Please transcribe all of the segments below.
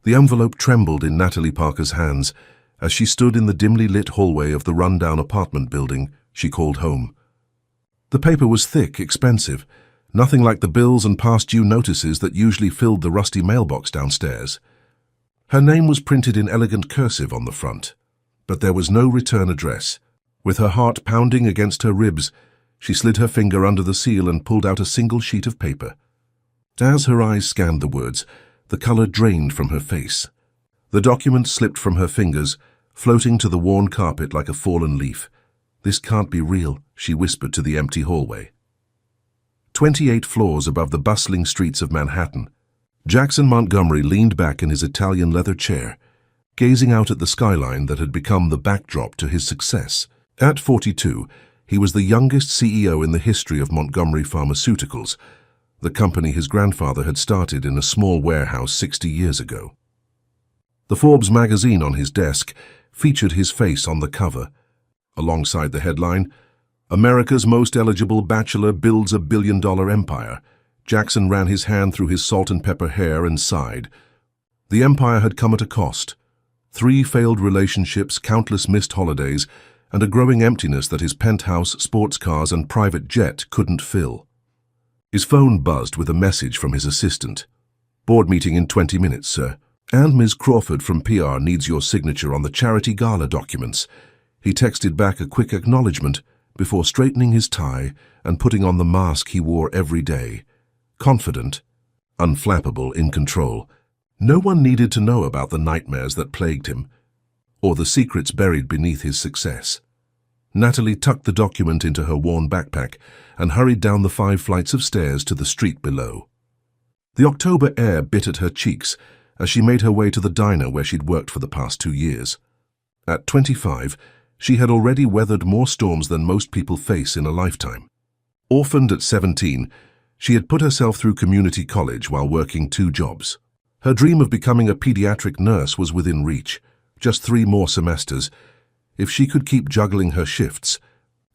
The envelope trembled in Natalie Parker's hands as she stood in the dimly lit hallway of the rundown apartment building she called home. The paper was thick, expensive, nothing like the bills and past due notices that usually filled the rusty mailbox downstairs. Her name was printed in elegant cursive on the front, but there was no return address. With her heart pounding against her ribs, she slid her finger under the seal and pulled out a single sheet of paper. As her eyes scanned the words, the color drained from her face. The document slipped from her fingers, floating to the worn carpet like a fallen leaf. "This can't be real," she whispered to the empty hallway. 28 floors above the bustling streets of Manhattan, Jackson Montgomery leaned back in his Italian leather chair, gazing out at the skyline that had become the backdrop to his success. At 42, he was the youngest CEO in the history of Montgomery Pharmaceuticals, the company his grandfather had started in a small warehouse 60 years ago. The Forbes magazine on his desk featured his face on the cover. Alongside the headline, "America's most eligible bachelor builds a billion-dollar empire," Jackson ran his hand through his salt and pepper hair and sighed. The empire had come at a cost. 3 failed relationships, countless missed holidays, and a growing emptiness that his penthouse, sports cars, and private jet couldn't fill. His phone buzzed with a message from his assistant. "Board meeting in 20 minutes, sir. And Ms. Crawford from PR needs your signature on the charity gala documents." He texted back a quick acknowledgement before straightening his tie and putting on the mask he wore every day. Confident, unflappable, in control. No one needed to know about the nightmares that plagued him, or the secrets buried beneath his success. Natalie tucked the document into her worn backpack and hurried down the 5 flights of stairs to the street below. The October air bit at her cheeks as she made her way to the diner where she'd worked for the past 2 years. At 25, she had already weathered more storms than most people face in a lifetime. Orphaned at 17, she had put herself through community college while working 2 jobs. Her dream of becoming a pediatric nurse was within reach, just 3 more semesters. If she could keep juggling her shifts,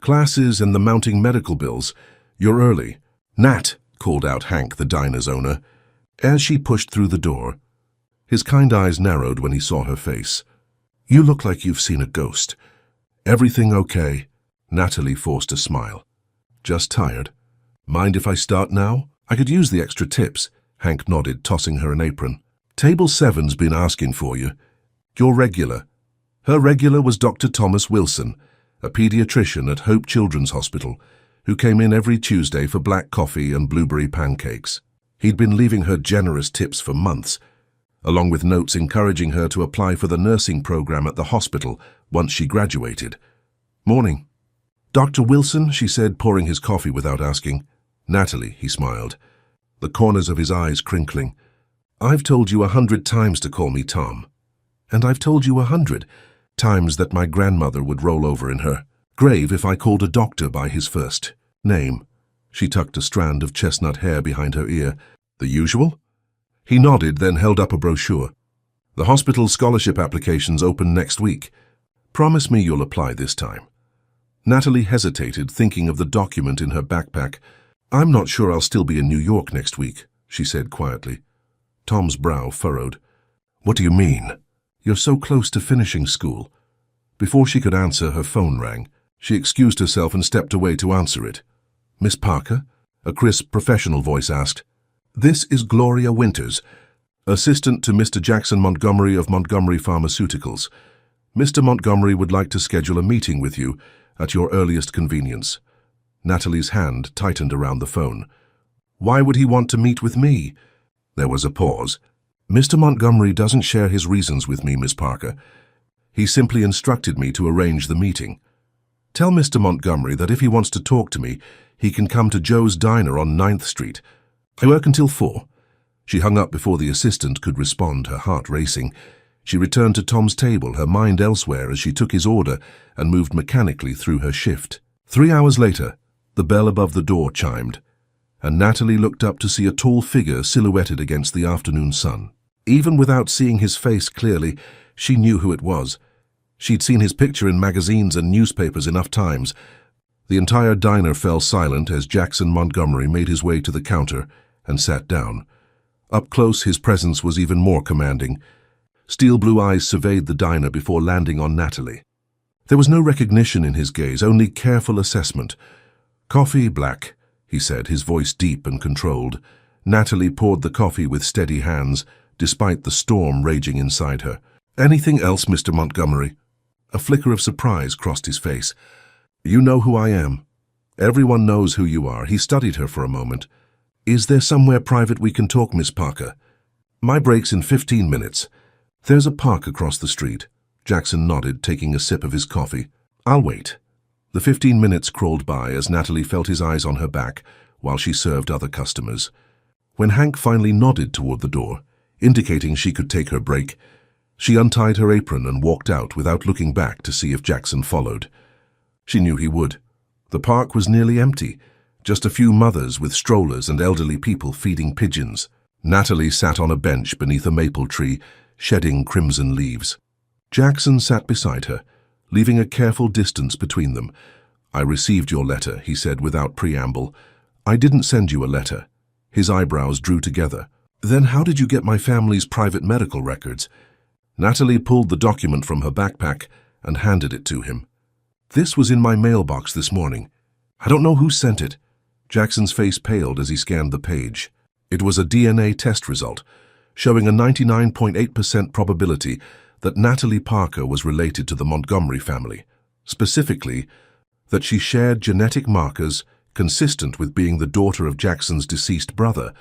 classes, and the mounting medical bills. "You're early." "Nat," called out Hank, the diner's owner, as she pushed through the door. His kind eyes narrowed when he saw her face. "You look like you've seen a ghost." "Everything okay?" Natalie forced a smile. "Just tired. Mind if I start now? I could use the extra tips." Hank nodded, tossing her an apron. "Table 7's been asking for you. Your regular." Her regular was Dr. Thomas Wilson, a pediatrician at Hope Children's Hospital, who came in every Tuesday for black coffee and blueberry pancakes. He'd been leaving her generous tips for months, along with notes encouraging her to apply for the nursing program at the hospital once she graduated. "Morning." "Dr. Wilson," she said, pouring his coffee without asking. "Natalie," he smiled, the corners of his eyes crinkling. "I've told you 100 times to call me Tom. And I've told you 100 times that my grandmother would roll over in her grave if I called a doctor by his first name." She tucked a strand of chestnut hair behind her ear. "The usual?" He nodded, then held up a brochure. "The hospital's scholarship applications open next week. Promise me you'll apply this time." Natalie hesitated, thinking of the document in her backpack. "I'm not sure I'll still be in New York next week," she said quietly. Tom's brow furrowed. "What do you mean?" "You're so close to finishing school." Before she could answer, her phone rang. She excused herself and stepped away to answer it. "Miss Parker?" a crisp, professional voice asked. "This is Gloria Winters, assistant to Mr. Jackson Montgomery of Montgomery Pharmaceuticals. Mr. Montgomery would like to schedule a meeting with you at your earliest convenience." Natalie's hand tightened around the phone. "Why would he want to meet with me?" There was a pause. "Mr. Montgomery doesn't share his reasons with me, Miss Parker. He simply instructed me to arrange the meeting. Tell Mr. Montgomery that if he wants to talk to me, he can come to Joe's Diner on 9th Street. I work until 4. She hung up before the assistant could respond, her heart racing. She returned to Tom's table, her mind elsewhere as she took his order and moved mechanically through her shift. 3 hours later, the bell above the door chimed, and Natalie looked up to see a tall figure silhouetted against the afternoon sun. Even without seeing his face clearly, she knew who it was. She'd seen his picture in magazines and newspapers enough times. The entire diner fell silent as Jackson Montgomery made his way to the counter and sat down. Up close, his presence was even more commanding. Steel blue eyes surveyed the diner before landing on Natalie. There was no recognition in his gaze, only careful assessment. "Coffee, black," he said, his voice deep and controlled. Natalie poured the coffee with steady hands, despite the storm raging inside her. "Anything else, Mr. Montgomery?" A flicker of surprise crossed his face. "You know who I am. Everyone knows who you are." He studied her for a moment. "Is there somewhere private we can talk, Miss Parker?" "My break's in 15 minutes. There's a park across the street." Jackson nodded, taking a sip of his coffee. "I'll wait." The 15 minutes crawled by as Natalie felt his eyes on her back while she served other customers. When Hank finally nodded toward the door, indicating she could take her break, she untied her apron and walked out without looking back to see if Jackson followed. She knew he would. The park was nearly empty, just a few mothers with strollers and elderly people feeding pigeons. Natalie sat on a bench beneath a maple tree, shedding crimson leaves. Jackson sat beside her, leaving a careful distance between them. "I received your letter," he said without preamble. "I didn't send you a letter." His eyebrows drew together. "Then how did you get my family's private medical records?" Natalie pulled the document from her backpack and handed it to him. "This was in my mailbox this morning. I don't know who sent it." Jackson's face paled as he scanned the page. It was a DNA test result, showing a 99.8% probability that Natalie Parker was related to the Montgomery family, specifically that she shared genetic markers consistent with being the daughter of Jackson's deceased brother.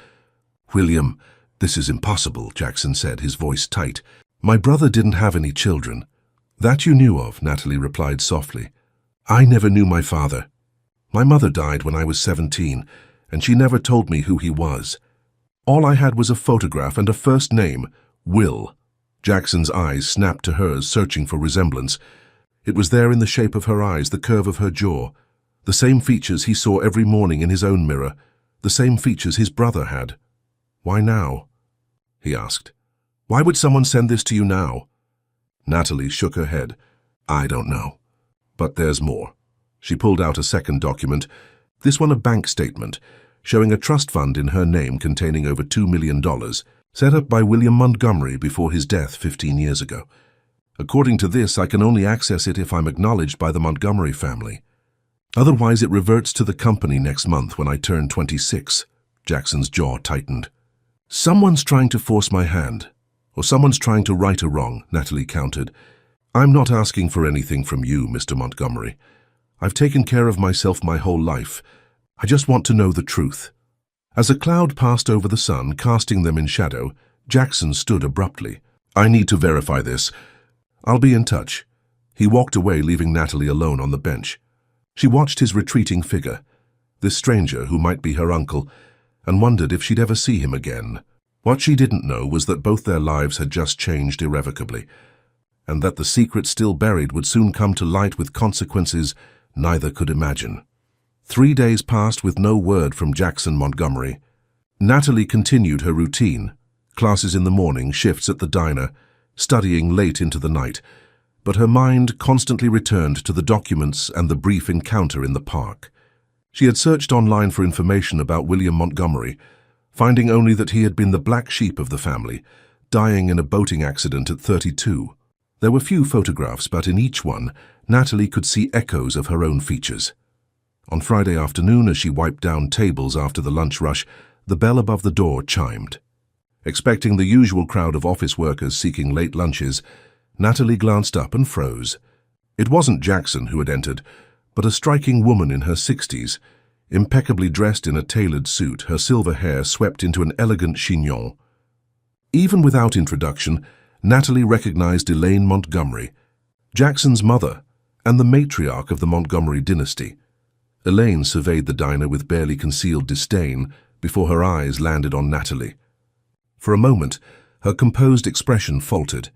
"William, this is impossible," Jackson said, his voice tight. "My brother didn't have any children." "That you knew of," Natalie replied softly. "I never knew my father. My mother died when I was 17, and she never told me who he was. All I had was a photograph and a first name, Will." Jackson's eyes snapped to hers, searching for resemblance. It was there in the shape of her eyes, the curve of her jaw, the same features he saw every morning in his own mirror, the same features his brother had. "Why now?" he asked. "Why would someone send this to you now?" Natalie shook her head. "I don't know. But there's more." She pulled out a second document, this one a bank statement, showing a trust fund in her name containing over $2 million, set up by William Montgomery before his death 15 years ago. "According to this, I can only access it if I'm acknowledged by the Montgomery family. Otherwise, it reverts to the company next month when I turn 26. Jackson's jaw tightened. "Someone's trying to force my hand, or someone's trying to right a wrong," Natalie countered. "I'm not asking for anything from you, Mr. Montgomery. I've taken care of myself my whole life. I just want to know the truth." As a cloud passed over the sun, casting them in shadow, Jackson stood abruptly. "I need to verify this. I'll be in touch." He walked away, leaving Natalie alone on the bench. She watched his retreating figure, this stranger who might be her uncle, and wondered if she'd ever see him again. What she didn't know was that both their lives had just changed irrevocably, and that the secret still buried would soon come to light with consequences neither could imagine. 3 days passed with no word from Jackson Montgomery. Natalie continued her routine, classes in the morning, shifts at the diner, studying late into the night, but her mind constantly returned to the documents and the brief encounter in the park. She had searched online for information about William Montgomery, finding only that he had been the black sheep of the family, dying in a boating accident at 32. There were few photographs, but in each one, Natalie could see echoes of her own features. On Friday afternoon, as she wiped down tables after the lunch rush, the bell above the door chimed. Expecting the usual crowd of office workers seeking late lunches, Natalie glanced up and froze. It wasn't Jackson who had entered, but a striking woman in her 60s, impeccably dressed in a tailored suit, her silver hair swept into an elegant chignon. Even without introduction, Natalie recognized Elaine Montgomery, Jackson's mother, and the matriarch of the Montgomery dynasty. Elaine surveyed the diner with barely concealed disdain before her eyes landed on Natalie. For a moment, her composed expression faltered,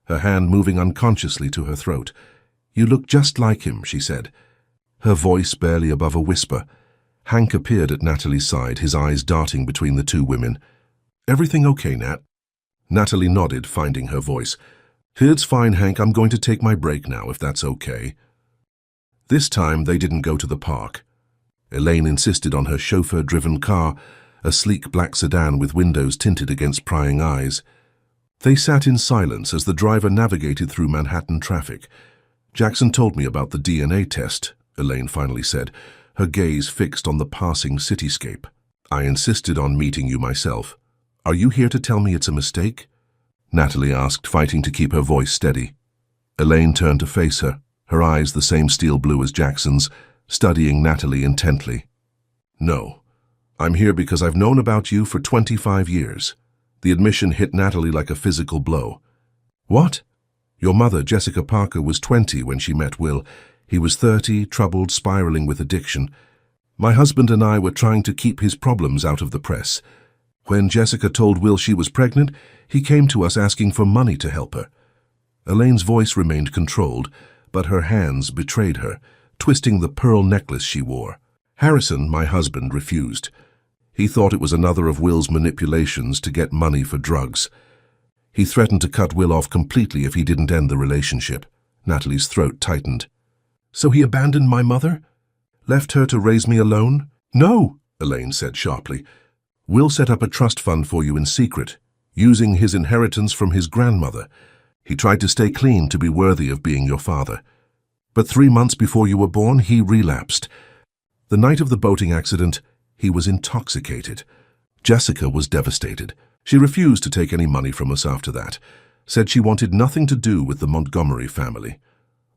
her hand moving unconsciously to her throat. "You look just like him," she said, her voice barely above a whisper. Hank appeared at Natalie's side, his eyes darting between the two women. "Everything okay, Nat?" Natalie nodded, finding her voice. "It's fine, Hank. I'm going to take my break now, if that's okay." This time, they didn't go to the park. Elaine insisted on her chauffeur-driven car, a sleek black sedan with windows tinted against prying eyes. They sat in silence as the driver navigated through Manhattan traffic. Jackson told me about the DNA test, Elaine finally said, her gaze fixed on the passing cityscape. I insisted on meeting you myself. Are you here to tell me it's a mistake? Natalie asked, fighting to keep her voice steady. Elaine turned to face her, her eyes the same steel blue as Jackson's, studying Natalie intently. No. I'm here because I've known about you for 25 years. The admission hit Natalie like a physical blow. What? Your mother, Jessica Parker, was 20 when she met Will. He was 30, troubled, spiraling with addiction. My husband and I were trying to keep his problems out of the press. When Jessica told Will she was pregnant, he came to us asking for money to help her. Elaine's voice remained controlled, but her hands betrayed her, twisting the pearl necklace she wore. Harrison, my husband, refused. He thought it was another of Will's manipulations to get money for drugs. He threatened to cut Will off completely if he didn't end the relationship. Natalie's throat tightened. So he abandoned my mother? Left her to raise me alone? No, Elaine said sharply. Will set up a trust fund for you in secret, using his inheritance from his grandmother. He tried to stay clean to be worthy of being your father. But 3 months before you were born, he relapsed. The night of the boating accident, he was intoxicated. Jessica was devastated. She refused to take any money from us after that, said she wanted nothing to do with the Montgomery family.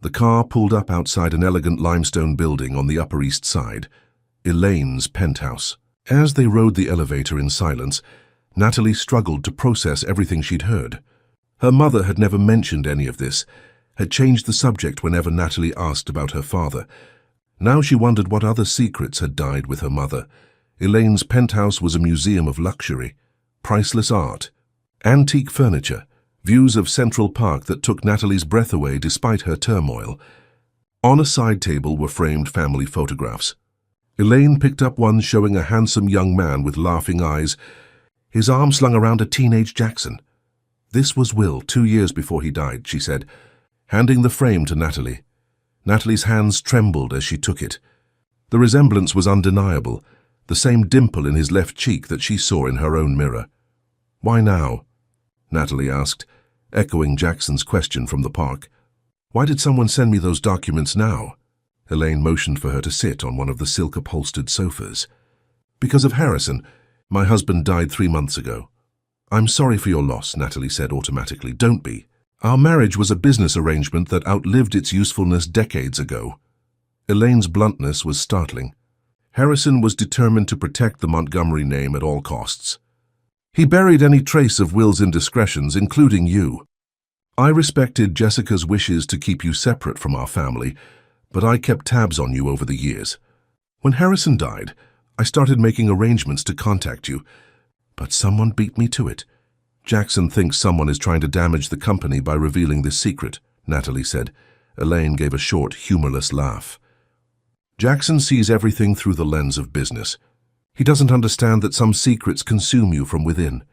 The car pulled up outside an elegant limestone building on the Upper East Side, Elaine's penthouse. As they rode the elevator in silence, Natalie struggled to process everything she'd heard. Her mother had never mentioned any of this, had changed the subject whenever Natalie asked about her father. Now she wondered what other secrets had died with her mother. Elaine's penthouse was a museum of luxury, priceless art, antique furniture, views of Central Park that took Natalie's breath away despite her turmoil. On a side table were framed family photographs. Elaine picked up one showing a handsome young man with laughing eyes, his arm slung around a teenage Jackson. This was Will 2 years before he died, she said, handing the frame to Natalie. Natalie's hands trembled as she took it. The resemblance was undeniable, the same dimple in his left cheek that she saw in her own mirror. Why now? Natalie asked, echoing Jackson's question from the park. Why did someone send me those documents now? Elaine motioned for her to sit on one of the silk-upholstered sofas. Because of Harrison. My husband died 3 months ago. I'm sorry for your loss, Natalie said automatically. Don't be. Our marriage was a business arrangement that outlived its usefulness decades ago. Elaine's bluntness was startling. Harrison was determined to protect the Montgomery name at all costs. He buried any trace of Will's indiscretions, including you. I respected Jessica's wishes to keep you separate from our family, but I kept tabs on you over the years. When Harrison died, I started making arrangements to contact you, but someone beat me to it. Jackson thinks someone is trying to damage the company by revealing this secret, Natalie said. Elaine gave a short, humorless laugh. Jackson sees everything through the lens of business. He doesn't understand that some secrets consume you from within.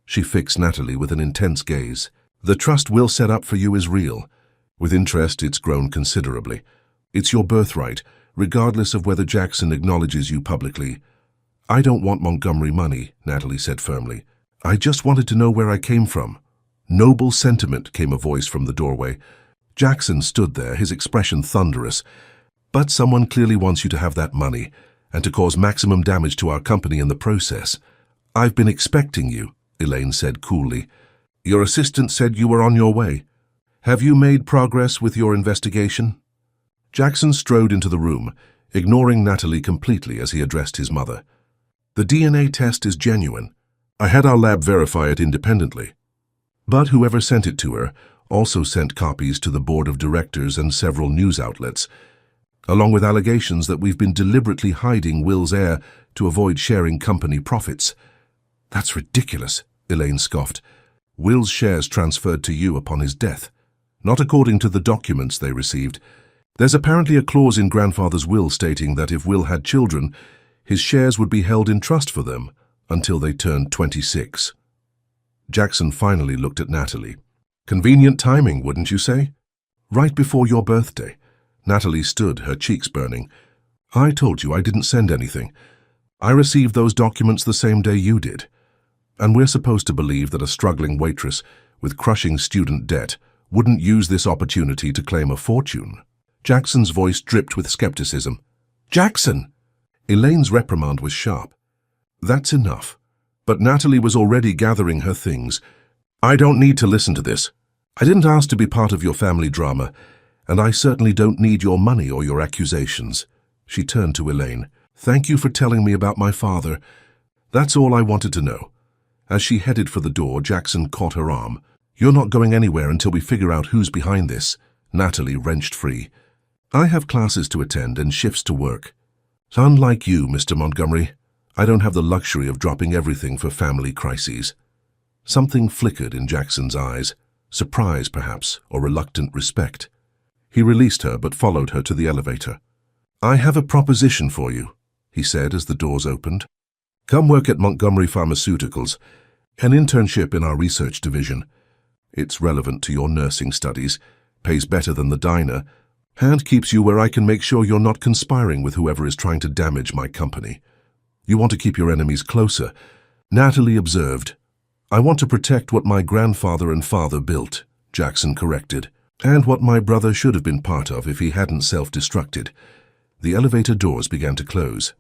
She fixed Natalie with an intense gaze. The trust Will set up for you is real. With interest, it's grown considerably. It's your birthright, regardless of whether Jackson acknowledges you publicly. I don't want Montgomery money, Natalie said firmly. I just wanted to know where I came from. Noble sentiment, came a voice from the doorway. Jackson stood there, his expression thunderous. But someone clearly wants you to have that money, and to cause maximum damage to our company in the process. I've been expecting you, Elaine said coolly. Your assistant said you were on your way. Have you made progress with your investigation? Jackson strode into the room, ignoring Natalie completely as he addressed his mother. The DNA test is genuine. I had our lab verify it independently. But whoever sent it to her also sent copies to the board of directors and several news outlets, along with allegations that we've been deliberately hiding Will's heir to avoid sharing company profits. That's ridiculous, Elaine scoffed. Will's shares transferred to you upon his death, not according to the documents they received. There's apparently a clause in grandfather's will stating that if Will had children, his shares would be held in trust for them until they turned 26. Jackson finally looked at Natalie. Convenient timing, wouldn't you say? Right before your birthday. Natalie stood, her cheeks burning. I told you I didn't send anything. I received those documents the same day you did. And we're supposed to believe that a struggling waitress with crushing student debt, wouldn't use this opportunity to claim a fortune. Jackson's voice dripped with skepticism. "Jackson!" Elaine's reprimand was sharp. "That's enough." But Natalie was already gathering her things. "I don't need to listen to this. I didn't ask to be part of your family drama, and I certainly don't need your money or your accusations." She turned to Elaine. "Thank you for telling me about my father. That's all I wanted to know." As she headed for the door, Jackson caught her arm. "You're not going anywhere until we figure out who's behind this." Natalie wrenched free. "I have classes to attend and shifts to work. Unlike you, Mr. Montgomery, I don't have the luxury of dropping everything for family crises." Something flickered in Jackson's eyes, surprise perhaps, or reluctant respect. He released her but followed her to the elevator. "I have a proposition for you," he said as the doors opened. "Come work at Montgomery Pharmaceuticals, an internship in our research division. It's relevant to your nursing studies, pays better than the diner, and keeps you where I can make sure you're not conspiring with whoever is trying to damage my company. You want to keep your enemies closer," Natalie observed. "I want to protect what my grandfather and father built," Jackson corrected, "and what my brother should have been part of if he hadn't self-destructed." The elevator doors began to close.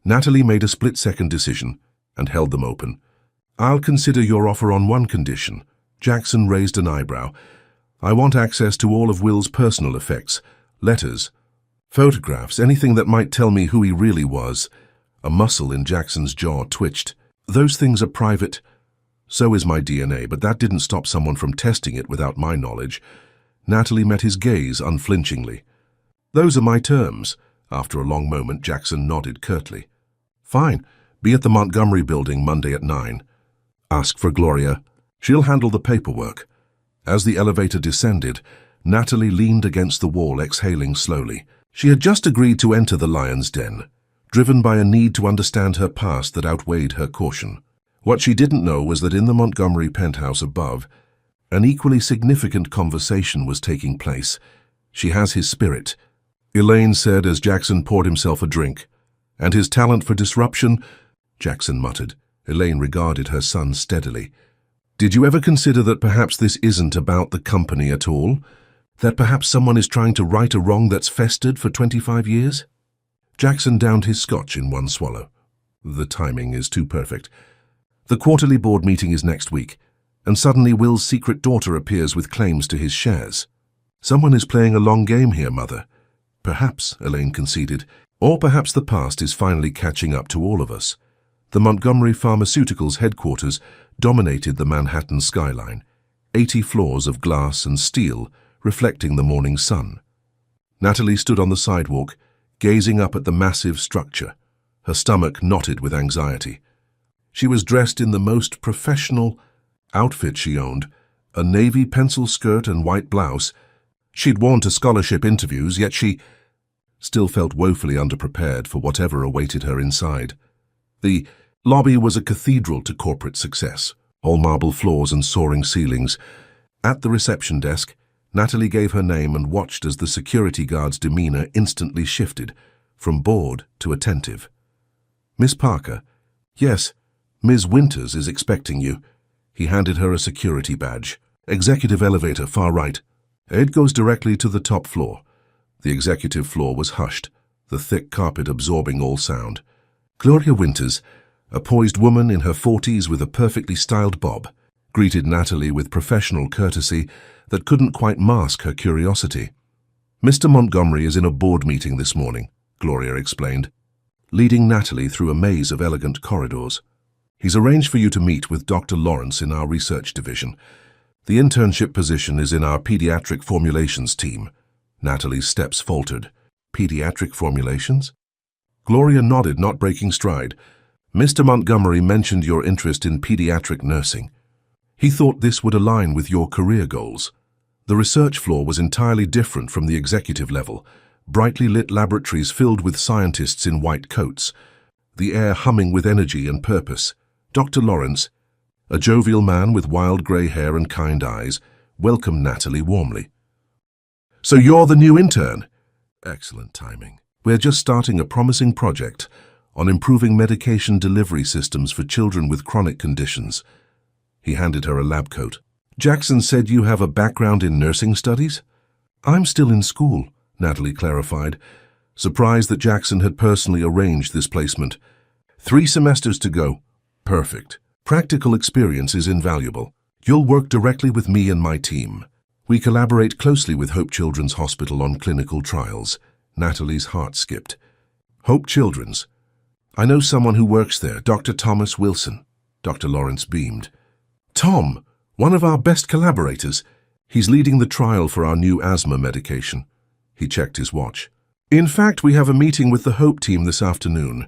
Natalie made a split-second decision and held them open. "I'll consider your offer on one condition." Jackson raised an eyebrow. "I want access to all of Will's personal effects, letters, photographs, anything that might tell me who he really was." A muscle in Jackson's jaw twitched. "Those things are private. So is my DNA, but that didn't stop someone from testing it without my knowledge." Natalie met his gaze unflinchingly. "Those are my terms." After a long moment, Jackson nodded curtly. "Fine. Be at the Montgomery building Monday at 9. Ask for Gloria. She'll handle the paperwork." As the elevator descended, Natalie leaned against the wall, exhaling slowly. She had just agreed to enter the lion's den, driven by a need to understand her past that outweighed her caution. What she didn't know was that in the Montgomery penthouse above, an equally significant conversation was taking place. "She has his spirit," Elaine said as Jackson poured himself a drink. "And his talent for disruption," Jackson muttered. Elaine regarded her son steadily. "Did you ever consider that perhaps this isn't about the company at all? That perhaps someone is trying to right a wrong that's festered for 25 years? Jackson downed his scotch in one swallow. The timing is too perfect. The quarterly board meeting is next week, and suddenly Will's secret daughter appears with claims to his shares. "Someone is playing a long game here, Mother." "Perhaps," Elaine conceded, "or perhaps the past is finally catching up to all of us." The Montgomery Pharmaceuticals headquarters dominated the Manhattan skyline, 80 floors of glass and steel reflecting the morning sun. Natalie stood on the sidewalk, gazing up at the massive structure, her stomach knotted with anxiety. She was dressed in the most professional outfit she owned, a navy pencil skirt and white blouse. She'd worn to scholarship interviews, yet she still felt woefully underprepared for whatever awaited her inside. The lobby was a cathedral to corporate success, all marble floors and soaring ceilings. At the reception desk, Natalie gave her name and watched as the security guard's demeanor instantly shifted, from bored to attentive. "Miss Parker?" "Yes, Ms. Winters is expecting you." He handed her a security badge. "Executive elevator, far right. It goes directly to the top floor." The executive floor was hushed, the thick carpet absorbing all sound. Gloria Winters, a poised woman in her 40s with a perfectly styled bob, greeted Natalie with professional courtesy that couldn't quite mask her curiosity. "Mr. Montgomery is in a board meeting this morning," Gloria explained, leading Natalie through a maze of elegant corridors. "He's arranged for you to meet with Dr. Lawrence in our research division. The internship position is in our pediatric formulations team." Natalie's steps faltered. "Pediatric formulations?" Gloria nodded, not breaking stride. "Mr. Montgomery mentioned your interest in pediatric nursing. He thought this would align with your career goals." The research floor was entirely different from the executive level, brightly lit laboratories filled with scientists in white coats, the air humming with energy and purpose. Dr. Lawrence, a jovial man with wild grey hair and kind eyes, welcomed Natalie warmly. "So you're the new intern?" "Excellent timing. We're just starting a promising project on improving medication delivery systems for children with chronic conditions." He handed her a lab coat. Jackson said you have a background in nursing studies? I'm still in school, Natalie clarified, surprised that Jackson had personally arranged this placement. 3 semesters to go. Perfect. Practical experience is invaluable. You'll work directly with me and my team. We collaborate closely with Hope Children's Hospital on clinical trials. Natalie's heart skipped. Hope Children's. I know someone who works there, Dr. Thomas Wilson. Dr. Lawrence beamed. Tom, one of our best collaborators. He's leading the trial for our new asthma medication. He checked his watch. In fact, we have a meeting with the Hope team this afternoon.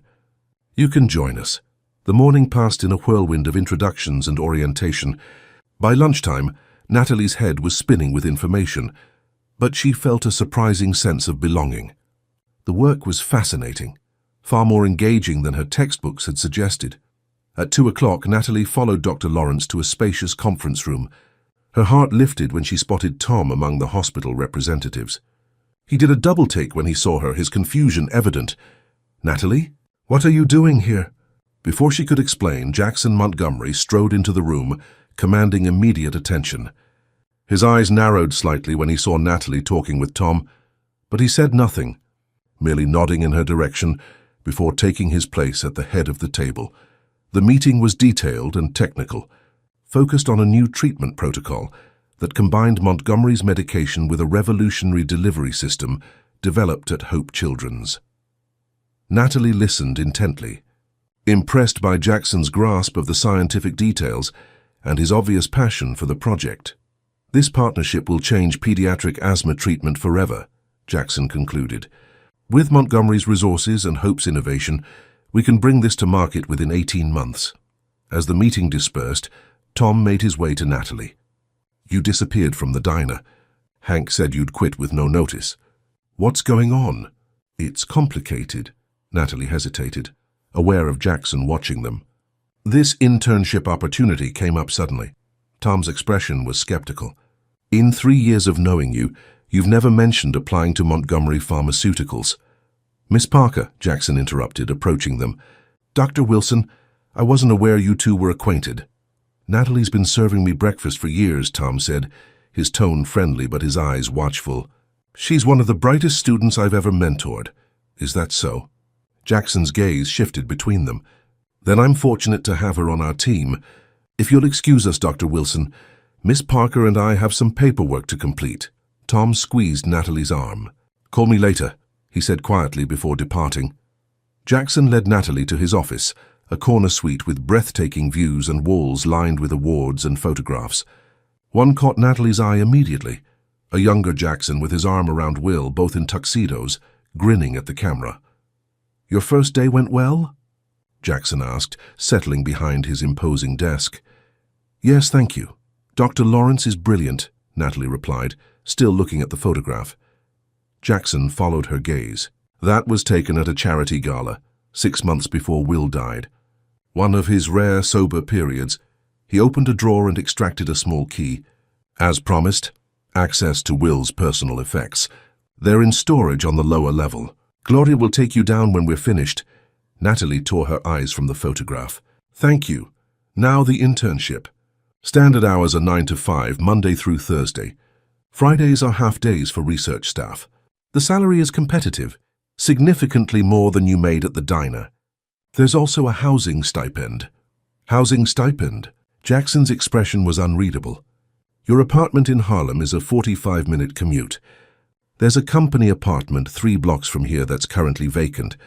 You can join us. The morning passed in a whirlwind of introductions and orientation. By lunchtime, Natalie's head was spinning with information, but she felt a surprising sense of belonging. The work was fascinating, far more engaging than her textbooks had suggested. At 2 o'clock, Natalie followed Dr. Lawrence to a spacious conference room. Her heart lifted when she spotted Tom among the hospital representatives. He did a double-take when he saw her, his confusion evident. Natalie, what are you doing here? Before she could explain, Jackson Montgomery strode into the room, commanding immediate attention. His eyes narrowed slightly when he saw Natalie talking with Tom, but he said nothing, merely nodding in her direction before taking his place at the head of the table. The meeting was detailed and technical, focused on a new treatment protocol that combined Montgomery's medication with a revolutionary delivery system developed at Hope Children's. Natalie listened intently, impressed by Jackson's grasp of the scientific details and his obvious passion for the project. This partnership will change pediatric asthma treatment forever, Jackson concluded. With Montgomery's resources and Hope's innovation, we can bring this to market within 18 months. As the meeting dispersed, Tom made his way to Natalie. You disappeared from the diner. Hank said you'd quit with no notice. What's going on? It's complicated. Natalie hesitated, aware of Jackson watching them. This internship opportunity came up suddenly. Tom's expression was skeptical. In 3 years of knowing you, you've never mentioned applying to Montgomery Pharmaceuticals. Miss Parker, Jackson interrupted, approaching them. Dr. Wilson, I wasn't aware you two were acquainted. Natalie's been serving me breakfast for years, Tom said, his tone friendly but his eyes watchful. She's one of the brightest students I've ever mentored. Is that so? Jackson's gaze shifted between them. Then I'm fortunate to have her on our team. If you'll excuse us, Dr. Wilson, Miss Parker and I have some paperwork to complete. Tom squeezed Natalie's arm. Call me later, he said quietly before departing. Jackson led Natalie to his office, a corner suite with breathtaking views and walls lined with awards and photographs. One caught Natalie's eye immediately, a younger Jackson with his arm around Will, both in tuxedos, grinning at the camera. Your first day went well? Jackson asked, settling behind his imposing desk. Yes, thank you. Dr. Lawrence is brilliant, Natalie replied, still looking at the photograph. Jackson followed her gaze. That was taken at a charity gala, 6 months before Will died. One of his rare sober periods, he opened a drawer and extracted a small key. As promised, access to Will's personal effects. They're in storage on the lower level. Gloria will take you down when we're finished. Natalie tore her eyes from the photograph. Thank you. Now the internship. Standard hours are 9 to 5, Monday through Thursday. Fridays are half days for research staff. The salary is competitive, significantly more than you made at the diner. There's also a housing stipend. Housing stipend? Jackson's expression was unreadable. Your apartment in Harlem is a 45-minute commute. There's a company apartment 3 blocks from here that's currently vacant.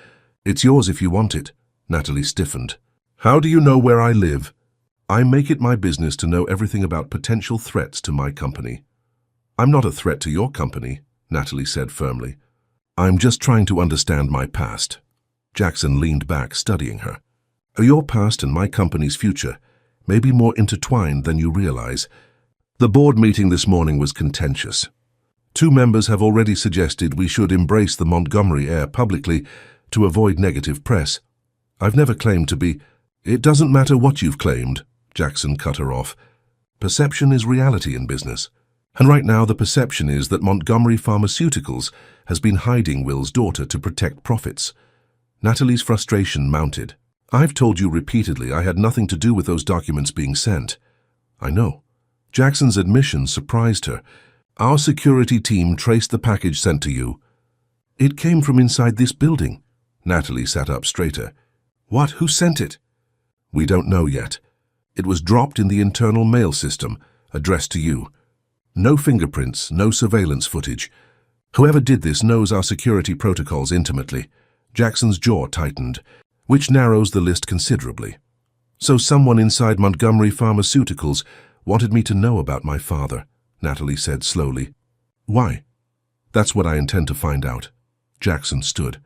It's yours if you want it. Natalie stiffened. How do you know where I live? I make it my business to know everything about potential threats to my company. I'm not a threat to your company, Natalie said firmly. I'm just trying to understand my past. Jackson leaned back, studying her. Your past and my company's future may be more intertwined than you realize. The board meeting this morning was contentious. 2 members have already suggested we should embrace the Montgomery heir publicly to avoid negative press. I've never claimed to be. It doesn't matter what you've claimed, Jackson cut her off. Perception is reality in business. And right now the perception is that Montgomery Pharmaceuticals has been hiding Will's daughter to protect profits. Natalie's frustration mounted. I've told you repeatedly I had nothing to do with those documents being sent. I know. Jackson's admission surprised her. Our security team traced the package sent to you. It came from inside this building. Natalie sat up straighter. What? Who sent it? We don't know yet. It was dropped in the internal mail system, addressed to you. No fingerprints, no surveillance footage. Whoever did this knows our security protocols intimately. Jackson's jaw tightened, which narrows the list considerably. So someone inside Montgomery Pharmaceuticals wanted me to know about my father, Natalie said slowly. Why? That's what I intend to find out. Jackson stood.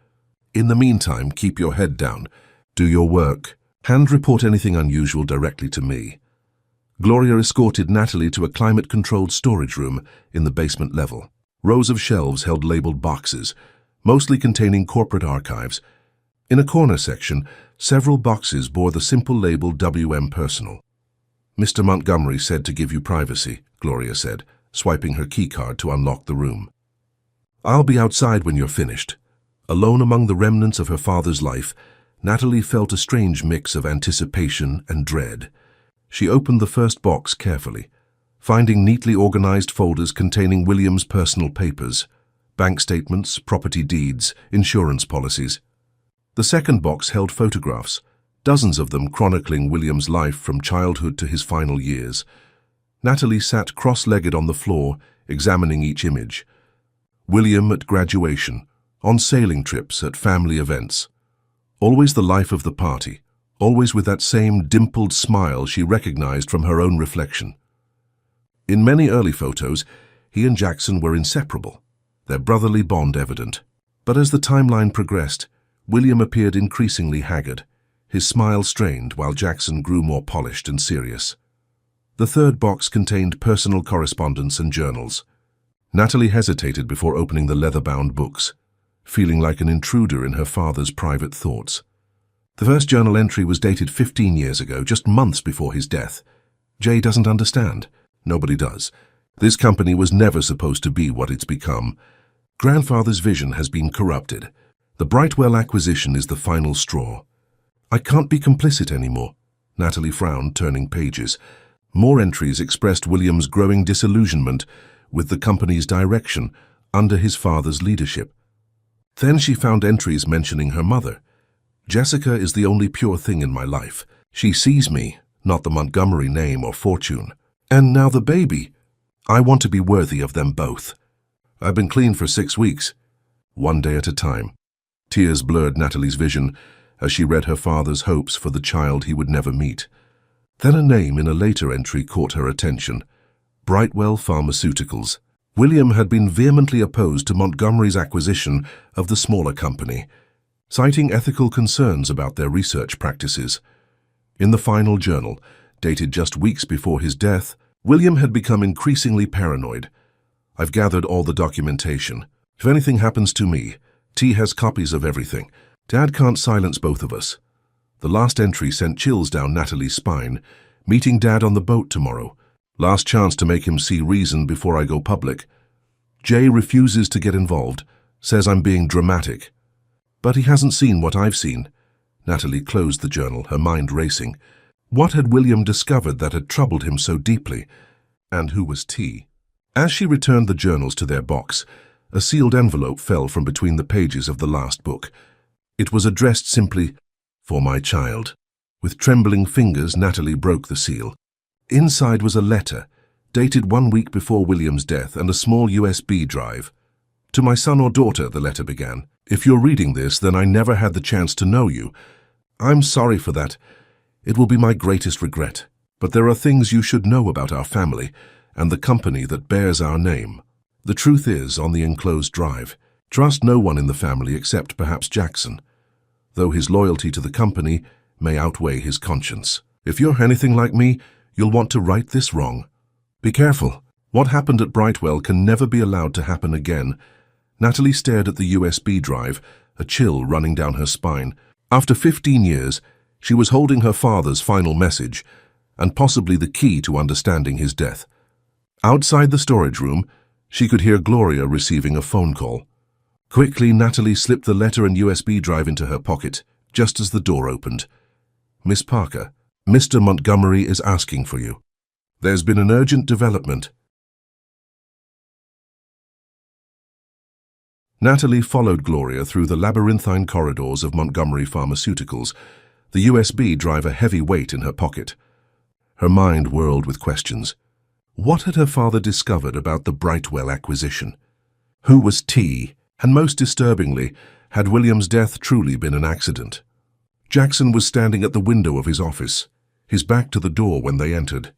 In the meantime, keep your head down. Do your work. Hand report anything unusual directly to me. Gloria escorted Natalie to a climate-controlled storage room in the basement level. Rows of shelves held labeled boxes, mostly containing corporate archives. In a corner section, several boxes bore the simple label WM Personal. Mr. Montgomery said to give you privacy, Gloria said, swiping her keycard to unlock the room. I'll be outside when you're finished. Alone among the remnants of her father's life, Natalie felt a strange mix of anticipation and dread. She opened the first box carefully, finding neatly organized folders containing William's personal papers, bank statements, property deeds, insurance policies. The second box held photographs, dozens of them chronicling William's life from childhood to his final years. Natalie sat cross-legged on the floor, examining each image. William at graduation, on sailing trips, at family events. Always the life of the party, always with that same dimpled smile she recognized from her own reflection. In many early photos, he and Jackson were inseparable, their brotherly bond evident. But as the timeline progressed, William appeared increasingly haggard, his smile strained while Jackson grew more polished and serious. The third box contained personal correspondence and journals. Natalie hesitated before opening the leather-bound books, feeling like an intruder in her father's private thoughts. The first journal entry was dated 15 years ago, just months before his death. Jay doesn't understand. Nobody does. This company was never supposed to be what it's become. Grandfather's vision has been corrupted. The Brightwell acquisition is the final straw. I can't be complicit anymore. Natalie frowned, turning pages. More entries expressed William's growing disillusionment with the company's direction under his father's leadership. Then she found entries mentioning her mother. Jessica is the only pure thing in my life. She sees me, not the Montgomery name or fortune. And now the baby. I want to be worthy of them both. I've been clean for 6 weeks, one day at a time. Tears blurred Natalie's vision as she read her father's hopes for the child he would never meet. Then a name in a later entry caught her attention. Brightwell Pharmaceuticals. William had been vehemently opposed to Montgomery's acquisition of the smaller company, citing ethical concerns about their research practices. In the final journal, dated just weeks before his death, William had become increasingly paranoid. I've gathered all the documentation. If anything happens to me, T has copies of everything. Dad can't silence both of us. The last entry sent chills down Natalie's spine. Meeting Dad on the boat tomorrow. Last chance to make him see reason before I go public. Jay refuses to get involved, says I'm being dramatic. But he hasn't seen what I've seen. Natalie closed the journal, her mind racing. What had William discovered that had troubled him so deeply? And who was T? As she returned the journals to their box, a sealed envelope fell from between the pages of the last book. It was addressed simply, "For my child." With trembling fingers, Natalie broke the seal. Inside was a letter, dated 1 week before William's death, and a small USB drive. "To my son or daughter," the letter began. "If you're reading this, then I never had the chance to know you. I'm sorry for that. It will be my greatest regret. But there are things you should know about our family and the company that bears our name. The truth is, on the enclosed drive, trust no one in the family except perhaps Jackson, though his loyalty to the company may outweigh his conscience. If you're anything like me, you'll want to right this wrong. Be careful. What happened at Brightwell can never be allowed to happen again." Natalie stared at the USB drive, a chill running down her spine. After 15 years, she was holding her father's final message, and possibly the key to understanding his death. Outside the storage room, she could hear Gloria receiving a phone call. Quickly, Natalie slipped the letter and USB drive into her pocket, just as the door opened. "Miss Parker, Mr. Montgomery is asking for you." There's been an urgent development. Natalie followed Gloria through the labyrinthine corridors of Montgomery Pharmaceuticals, the USB drive a heavy weight in her pocket. Her mind whirled with questions. What had her father discovered about the Brightwell acquisition? Who was T? And most disturbingly, had William's death truly been an accident? Jackson was standing at the window of his office, his back to the door when they entered.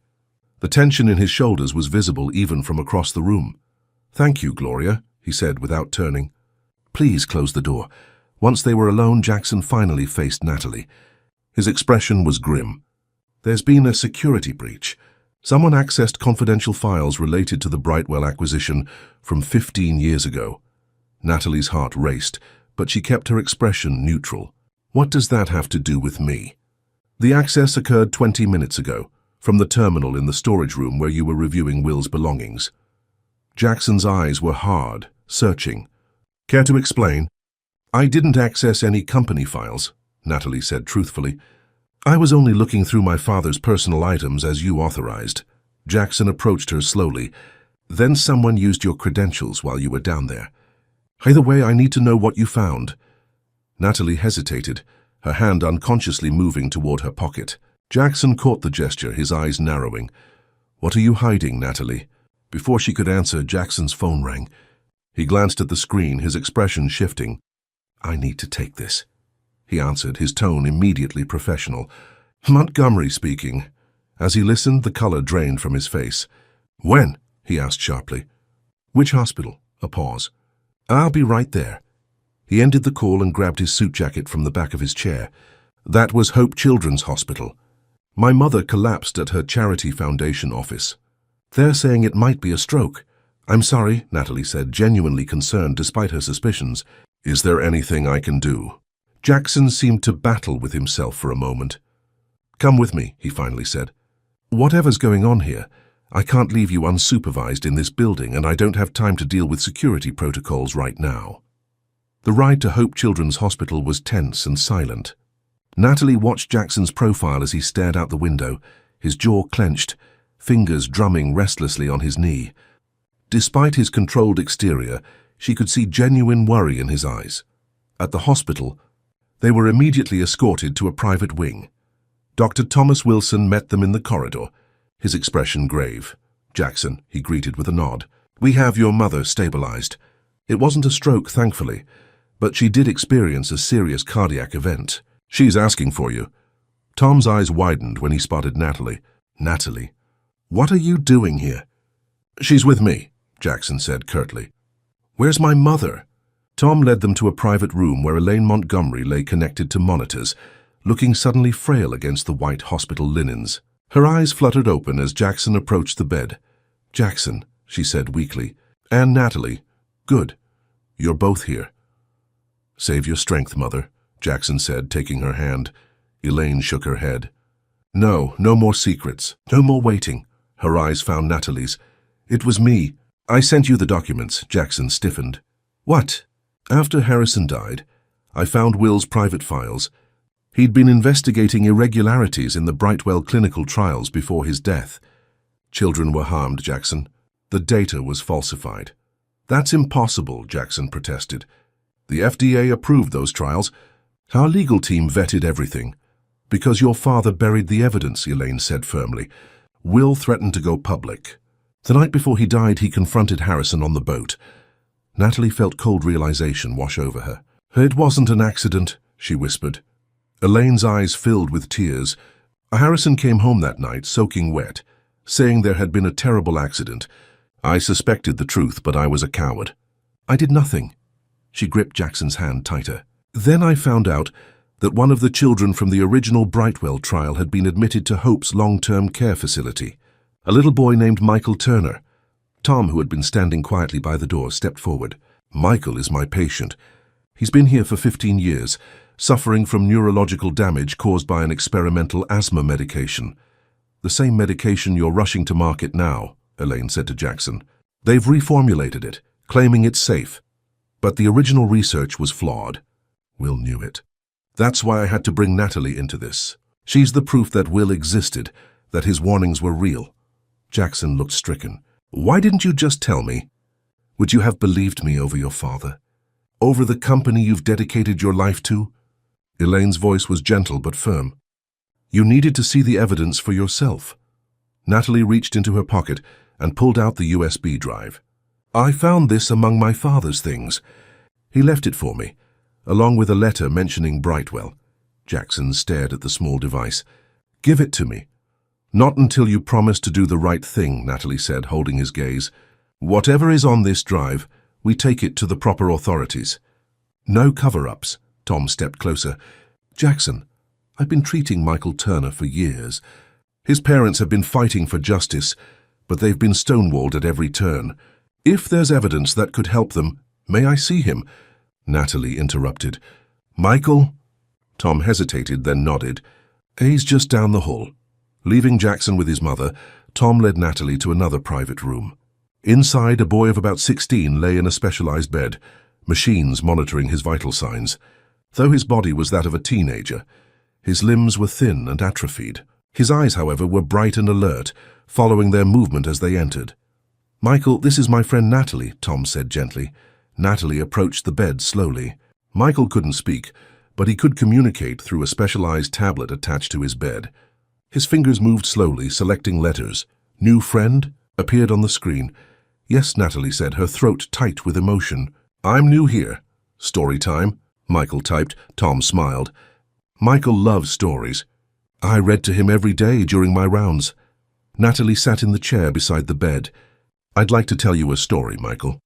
The tension in his shoulders was visible even from across the room. "Thank you, Gloria," he said without turning. "Please close the door." Once they were alone, Jackson finally faced Natalie. His expression was grim. "There's been a security breach. Someone accessed confidential files related to the Brightwell acquisition from 15 years ago." Natalie's heart raced, but she kept her expression neutral. "What does that have to do with me?" "The access occurred 20 minutes ago, from the terminal in the storage room where you were reviewing Will's belongings." Jackson's eyes were hard, searching. "Care to explain?" "I didn't access any company files," Natalie said truthfully. "I was only looking through my father's personal items as you authorized." Jackson approached her slowly. "Then someone used your credentials while you were down there. Either way, I need to know what you found." Natalie hesitated, her hand unconsciously moving toward her pocket. Jackson caught the gesture, his eyes narrowing. "What are you hiding, Natalie?" Before she could answer, Jackson's phone rang. He glanced at the screen, his expression shifting. "I need to take this," he answered, his tone immediately professional. "Montgomery speaking." As he listened, the color drained from his face. "When?" he asked sharply. "Which hospital?" A pause. "I'll be right there." He ended the call and grabbed his suit jacket from the back of his chair. "That was Hope Children's Hospital. My mother collapsed at her charity foundation office. They're saying it might be a stroke." "I'm sorry," Natalie said, genuinely concerned despite her suspicions. "Is there anything I can do?" Jackson seemed to battle with himself for a moment. "Come with me," he finally said. "Whatever's going on here, I can't leave you unsupervised in this building, and I don't have time to deal with security protocols right now." The ride to Hope Children's Hospital was tense and silent. Natalie watched Jackson's profile as he stared out the window, his jaw clenched, fingers drumming restlessly on his knee. Despite his controlled exterior, she could see genuine worry in his eyes. At the hospital, they were immediately escorted to a private wing. Dr. Thomas Wilson met them in the corridor, his expression grave. "Jackson," he greeted with a nod. "We have your mother stabilized. It wasn't a stroke, thankfully, but she did experience a serious cardiac event. She's asking for you." Tom's eyes widened when he spotted Natalie. "Natalie, what are you doing here?" "She's with me," Jackson said curtly. "Where's my mother?" Tom led them to a private room where Elaine Montgomery lay connected to monitors, looking suddenly frail against the white hospital linens. Her eyes fluttered open as Jackson approached the bed. "Jackson," she said weakly, "and Natalie. Good. You're both here." "Save your strength, Mother," Jackson said, taking her hand. Elaine shook her head. "No more secrets. No more waiting." Her eyes found Natalie's. "It was me. I sent you the documents," Jackson stiffened. "What?" "After Harrison died, I found Will's private files. He'd been investigating irregularities in the Brightwell clinical trials before his death. Children were harmed, Jackson. The data was falsified." "That's impossible," Jackson protested. "The FDA approved those trials. Our legal team vetted everything." "Because your father buried the evidence," Elaine said firmly. "Will threatened to go public. The night before he died, he confronted Harrison on the boat." Natalie felt cold realization wash over her. "It wasn't an accident," she whispered. Elaine's eyes filled with tears. "Harrison came home that night, soaking wet, saying there had been a terrible accident. I suspected the truth, but I was a coward. I did nothing." She gripped Jackson's hand tighter. "Then I found out that one of the children from the original Brightwell trial had been admitted to Hope's long-term care facility. A little boy named Michael Turner." Tom, who had been standing quietly by the door, stepped forward. "Michael is my patient. He's been here for 15 years, suffering from neurological damage caused by an experimental asthma medication. The same medication you're rushing to market now," Elaine said to Jackson. "They've reformulated it, claiming it's safe. But the original research was flawed. Will knew it. That's why I had to bring Natalie into this. She's the proof that Will existed, that his warnings were real." Jackson looked stricken. Why didn't you just tell me? Would you have believed me over your father? Over the company you've dedicated your life to? Elaine's voice was gentle but firm. You needed to see the evidence for yourself. Natalie reached into her pocket and pulled out the USB drive. I found this among my father's things. He left it for me, along with a letter mentioning Brightwell. Jackson stared at the small device. Give it to me. Not until you promise to do the right thing, Natalie said, holding his gaze. Whatever is on this drive, we take it to the proper authorities. No cover-ups. Tom stepped closer. Jackson, I've been treating Michael Turner for years. His parents have been fighting for justice, but they've been stonewalled at every turn. If there's evidence that could help them, may I see him? Natalie interrupted. Michael? Tom hesitated, then nodded. He's just down the hall. Leaving Jackson with his mother, Tom led Natalie to another private room. Inside, a boy of about 16 lay in a specialized bed, machines monitoring his vital signs. Though his body was that of a teenager, his limbs were thin and atrophied. His eyes, however, were bright and alert, following their movement as they entered. Michael, this is my friend Natalie, Tom said gently. Natalie approached the bed slowly. Michael couldn't speak, but he could communicate through a specialized tablet attached to his bed. His fingers moved slowly, selecting letters. New friend appeared on the screen. Yes, Natalie said, her throat tight with emotion. I'm new here. Story time, Michael typed. Tom smiled. Michael loves stories. I read to him every day during my rounds. Natalie sat in the chair beside the bed. I'd like to tell you a story, Michael,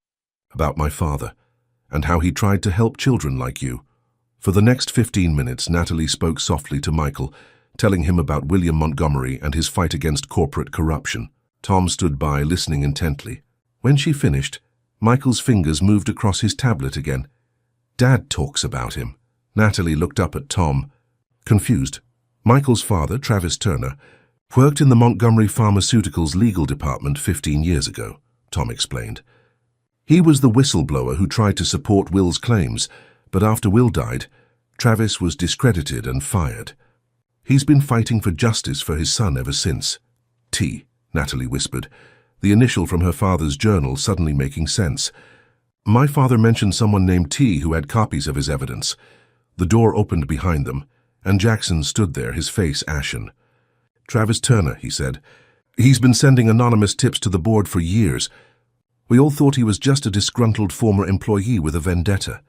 about my father, and how he tried to help children like you. For the next 15 minutes, Natalie spoke softly to Michael, telling him about William Montgomery and his fight against corporate corruption. Tom stood by, listening intently. When she finished, Michael's fingers moved across his tablet again. Dad talks about him. Natalie looked up at Tom, confused. Michael's father, Travis Turner, worked in the Montgomery Pharmaceuticals legal department 15 years ago, Tom explained. He was the whistleblower who tried to support Will's claims, but after Will died, Travis was discredited and fired. He's been fighting for justice for his son ever since. T, Natalie whispered, the initial from her father's journal suddenly making sense. My father mentioned someone named T who had copies of his evidence. The door opened behind them, and Jackson stood there, his face ashen. Travis Turner, he said. He's been sending anonymous tips to the board for years. We all thought he was just a disgruntled former employee with a vendetta.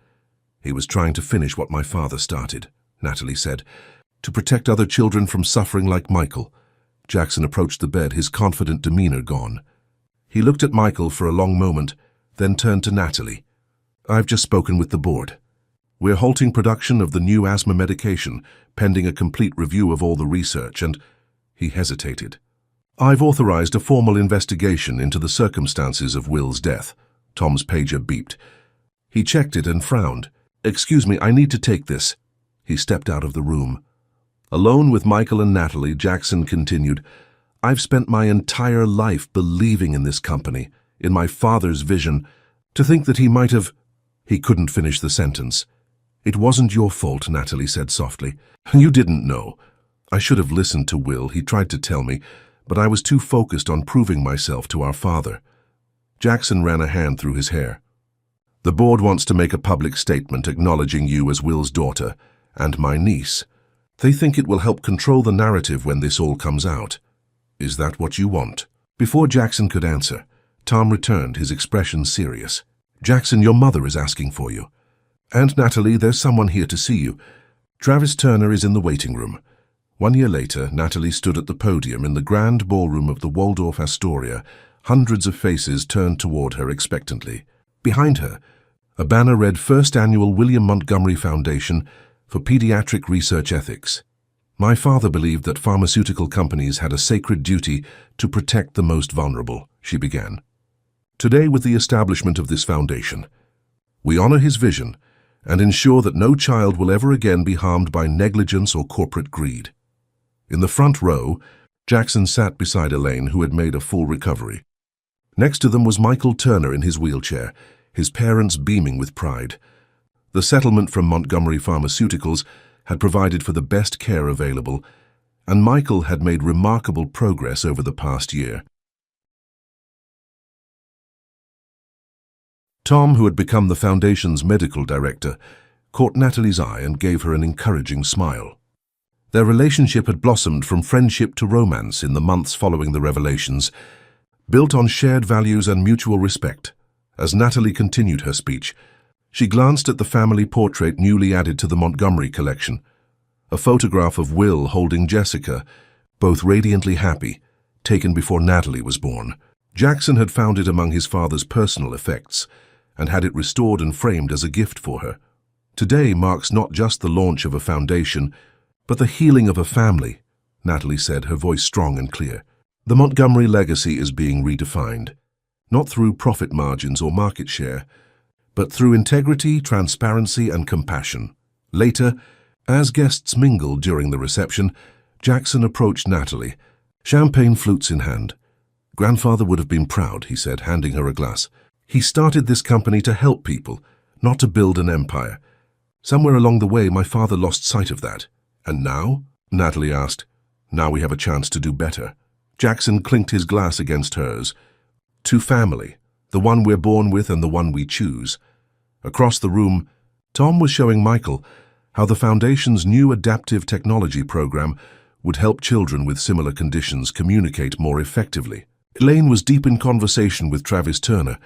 He was trying to finish what my father started, Natalie said, to protect other children from suffering like Michael. Jackson approached the bed, his confident demeanor gone. He looked at Michael for a long moment, then turned to Natalie. I've just spoken with the board. We're halting production of the new asthma medication, pending a complete review of all the research, and he hesitated. I've authorized a formal investigation into the circumstances of Will's death. Tom's pager beeped. He checked it and frowned. Excuse me, I need to take this. He stepped out of the room. Alone with Michael and Natalie, Jackson continued, I've spent my entire life believing in this company, in my father's vision. To think that he might have... He couldn't finish the sentence. It wasn't your fault, Natalie said softly. You didn't know. I should have listened to Will. He tried to tell me, but I was too focused on proving myself to our father. Jackson ran a hand through his hair. The board wants to make a public statement acknowledging you as Will's daughter and my niece. They think it will help control the narrative when this all comes out. Is that what you want? Before Jackson could answer, Tom returned, his expression serious. Jackson, your mother is asking for you. And Natalie, there's someone here to see you. Travis Turner is in the waiting room. 1 year later, Natalie stood at the podium in the grand ballroom of the Waldorf Astoria, hundreds of faces turned toward her expectantly. Behind her, a banner read First Annual William Montgomery Foundation for Pediatric Research Ethics. My father believed that pharmaceutical companies had a sacred duty to protect the most vulnerable, she began. Today, with the establishment of this foundation, we honor his vision and ensure that no child will ever again be harmed by negligence or corporate greed. In the front row, Jackson sat beside Elaine, who had made a full recovery. Next to them was Michael Turner in his wheelchair, his parents beaming with pride. The settlement from Montgomery Pharmaceuticals had provided for the best care available, and Michael had made remarkable progress over the past year. Tom, who had become the foundation's medical director, caught Natalie's eye and gave her an encouraging smile. Their relationship had blossomed from friendship to romance in the months following the revelations, built on shared values and mutual respect. As Natalie continued her speech, she glanced at the family portrait newly added to the Montgomery collection, a photograph of Will holding Jessica, both radiantly happy, taken before Natalie was born. Jackson had found it among his father's personal effects and had it restored and framed as a gift for her. Today marks not just the launch of a foundation, but the healing of a family, Natalie said, her voice strong and clear. The Montgomery legacy is being redefined, not through profit margins or market share, but through integrity, transparency, and compassion. Later, as guests mingled during the reception, Jackson approached Natalie, champagne flutes in hand. "Grandfather would have been proud," he said, handing her a glass. "He started this company to help people, not to build an empire. Somewhere along the way, my father lost sight of that. And now?" Natalie asked. "Now we have a chance to do better." Jackson clinked his glass against hers. "To family, the one we're born with and the one we choose." Across the room, Tom was showing Michael how the Foundation's new adaptive technology program would help children with similar conditions communicate more effectively. Elaine was deep in conversation with Travis Turner,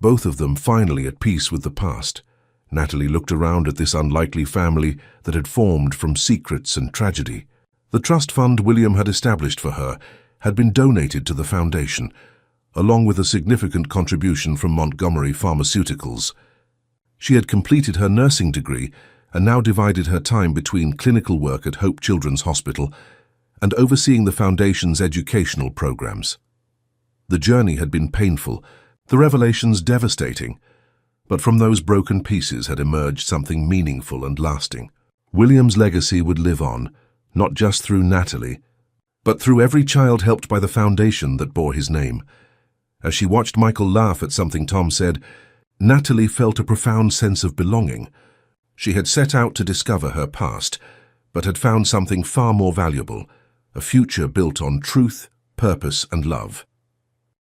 both of them finally at peace with the past. Natalie looked around at this unlikely family that had formed from secrets and tragedy. The trust fund William had established for her had been donated to the Foundation, along with a significant contribution from Montgomery Pharmaceuticals. She had completed her nursing degree and now divided her time between clinical work at Hope Children's Hospital and overseeing the Foundation's educational programs. The journey had been painful, the revelations devastating, but from those broken pieces had emerged something meaningful and lasting. William's legacy would live on, not just through Natalie, but through every child helped by the Foundation that bore his name. As she watched Michael laugh at something Tom said, Natalie felt a profound sense of belonging. She had set out to discover her past, but had found something far more valuable, a future built on truth, purpose, and love.